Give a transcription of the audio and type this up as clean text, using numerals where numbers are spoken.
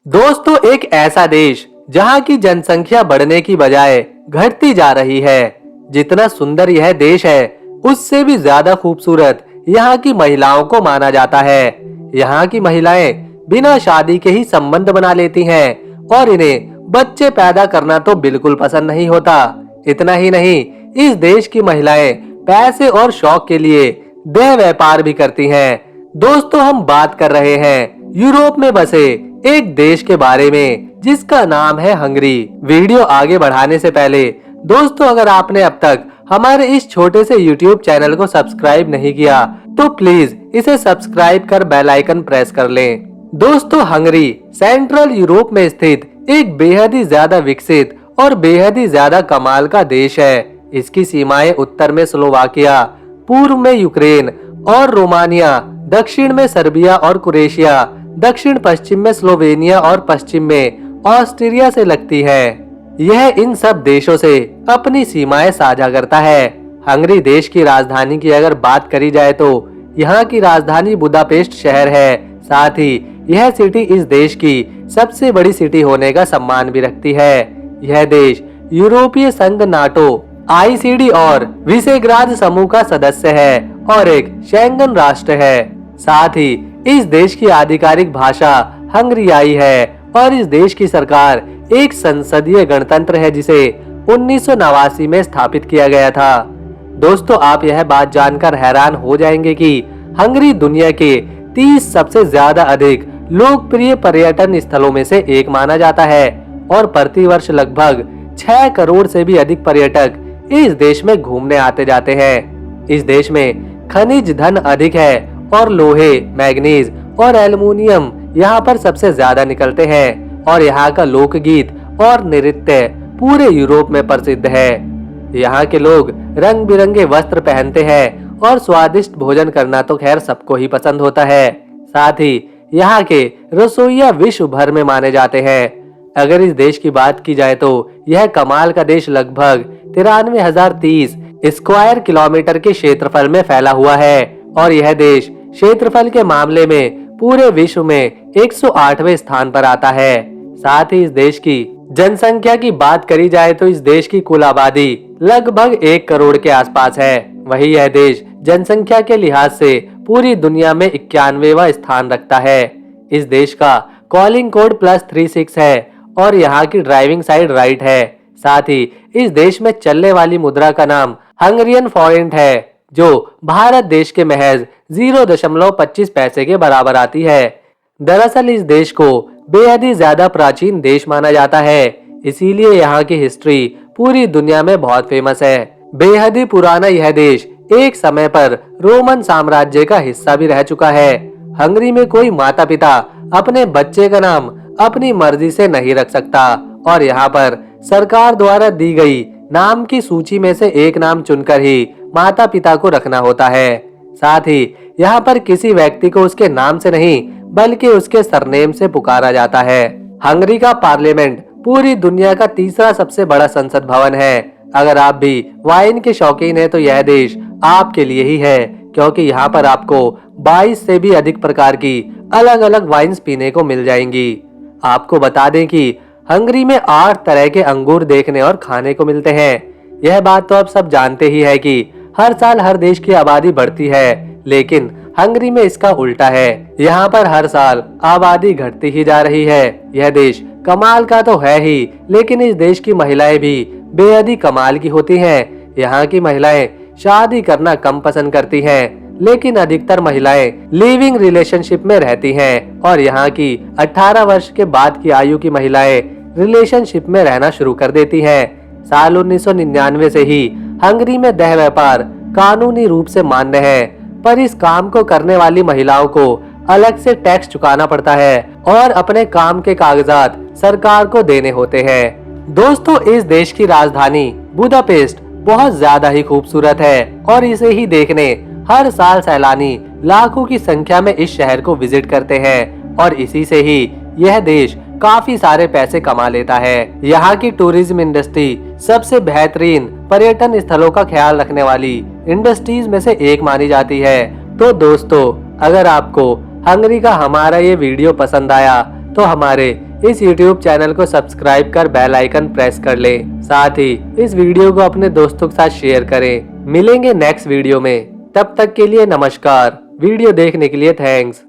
दोस्तों, एक ऐसा देश जहां की जनसंख्या बढ़ने की बजाय घटती जा रही है। जितना सुंदर यह देश है, उससे भी ज्यादा खूबसूरत यहाँ की महिलाओं को माना जाता है। यहाँ की महिलाएं बिना शादी के ही संबंध बना लेती हैं और इन्हें बच्चे पैदा करना तो बिल्कुल पसंद नहीं होता। इतना ही नहीं, इस देश की महिलाएं पैसे और शौक के लिए देह व्यापार भी करती हैं। दोस्तों, हम बात कर रहे हैं यूरोप में बसे एक देश के बारे में जिसका नाम है हंगरी। वीडियो आगे बढ़ाने से पहले दोस्तों, अगर आपने अब तक हमारे इस छोटे से YouTube चैनल को सब्सक्राइब नहीं किया तो प्लीज इसे सब्सक्राइब कर बेल आइकन प्रेस कर लें। दोस्तों, हंगरी सेंट्रल यूरोप में स्थित एक बेहद ही ज्यादा विकसित और बेहद ही ज्यादा कमाल का देश है। इसकी सीमाएं उत्तर में स्लोवाकिया, पूर्व में यूक्रेन और रोमानिया, दक्षिण में सर्बिया और क्रोएशिया, दक्षिण पश्चिम में स्लोवेनिया और पश्चिम में ऑस्ट्रिया से लगती है। यह इन सब देशों से अपनी सीमाएं साझा करता है। हंगरी देश की राजधानी की अगर बात करी जाए तो यहाँ की राजधानी बुदापेस्ट शहर है। साथ ही यह सिटी इस देश की सबसे बड़ी सिटी होने का सम्मान भी रखती है। यह देश यूरोपीय संघ, नाटो, आईसीडी और विसेग्राद समूह का सदस्य है और एक शेंगन राष्ट्र है। साथ ही इस देश की आधिकारिक भाषा हंगरियाई है और इस देश की सरकार एक संसदीय गणतंत्र है जिसे 1989 में स्थापित किया गया था। दोस्तों, आप यह बात जानकर हैरान हो जाएंगे कि हंगरी दुनिया के 30 सबसे ज्यादा अधिक लोकप्रिय पर्यटन स्थलों में से एक माना जाता है और प्रतिवर्ष लगभग 6 करोड़ से भी अधिक पर्यटक इस देश में घूमने आते जाते हैं। इस देश में खनिज धन अधिक है और लोहे, मैग्नीज और एल्युमिनियम यहाँ पर सबसे ज्यादा निकलते हैं और यहाँ का लोकगीत और नृत्य पूरे यूरोप में प्रसिद्ध है। यहाँ के लोग रंग बिरंगे वस्त्र पहनते हैं और स्वादिष्ट भोजन करना तो खैर सबको ही पसंद होता है। साथ ही यहाँ के रसोइया विश्व भर में माने जाते हैं। अगर इस देश की बात की जाए तो यह कमाल का देश लगभग 93,030 स्क्वायर किलोमीटर के क्षेत्रफल में फैला हुआ है और यह देश क्षेत्रफल के मामले में पूरे विश्व में 108वें स्थान पर आता है। साथ ही इस देश की जनसंख्या की बात करी जाए तो इस देश की कुल आबादी लगभग 1 करोड़ के आसपास है। वही यह देश जनसंख्या के लिहाज से पूरी दुनिया में 91वां स्थान रखता है। इस देश का कॉलिंग कोड +36 है और यहाँ की ड्राइविंग साइड राइट है। साथ ही इस देश में चलने वाली मुद्रा का नाम हंगरियन फॉरेंट है जो भारत देश के महज 0.25 पैसे के बराबर आती है। दरअसल इस देश को बेहद ही ज्यादा प्राचीन देश माना जाता है, इसीलिए यहाँ की हिस्ट्री पूरी दुनिया में बहुत फेमस है। बेहद ही पुराना यह देश एक समय पर रोमन साम्राज्य का हिस्सा भी रह चुका है। हंगरी में कोई माता पिता अपने बच्चे का नाम अपनी मर्जी से नहीं रख सकता और यहाँ पर सरकार द्वारा दी गई नाम की सूची में से एक नाम चुनकर ही माता पिता को रखना होता है। साथ ही यहाँ पर किसी व्यक्ति को उसके नाम से नहीं बल्कि उसके सरनेम से पुकारा जाता है। हंगरी का पार्लियामेंट पूरी दुनिया का तीसरा सबसे बड़ा संसद भवन है। अगर आप भी वाइन के शौकीन हैं तो यह देश आपके लिए ही है, क्योंकि यहाँ पर आपको 22 से भी अधिक प्रकार की अलग अलग वाइन्स पीने को मिल जाएंगी। आपको बता दें कि हंगरी में 8 तरह के अंगूर देखने और खाने को मिलते हैं। यह बात तो आप सब जानते ही है कि हर साल हर देश की आबादी बढ़ती है, लेकिन हंगरी में इसका उल्टा है। यहाँ पर हर साल आबादी घटती ही जा रही है। यह देश कमाल का तो है ही, लेकिन इस देश की महिलाएं भी बेहद ही कमाल की होती हैं। यहाँ की महिलाएं शादी करना कम पसंद करती हैं, लेकिन अधिकतर महिलाएं लिविंग रिलेशनशिप में रहती हैं और यहाँ की 18 वर्ष के बाद की आयु की महिलाएं रिलेशनशिप में रहना शुरू कर देती हैं। साल 1999 से ही हंगरी में देह व्यापार कानूनी रूप से मान्य है, पर इस काम को करने वाली महिलाओं को अलग से टैक्स चुकाना पड़ता है और अपने काम के कागजात सरकार को देने होते हैं। दोस्तों, इस देश की राजधानी बुदापेस्ट बहुत ज्यादा ही खूबसूरत है और इसे ही देखने हर साल सैलानी लाखों की संख्या में इस शहर को विजिट करते हैं और इसी से ही यह देश काफी सारे पैसे कमा लेता है। यहाँ की टूरिज्म इंडस्ट्री सबसे बेहतरीन पर्यटन स्थलों का ख्याल रखने वाली इंडस्ट्रीज में से एक मानी जाती है। तो दोस्तों, अगर आपको हंगरी का हमारा ये वीडियो पसंद आया तो हमारे इस YouTube चैनल को सब्सक्राइब कर बेल आइकन प्रेस कर ले। साथ ही इस वीडियो को अपने दोस्तों के साथ शेयर करें। मिलेंगे नेक्स्ट वीडियो में, तब तक के लिए नमस्कार। वीडियो देखने के लिए थैंक्स।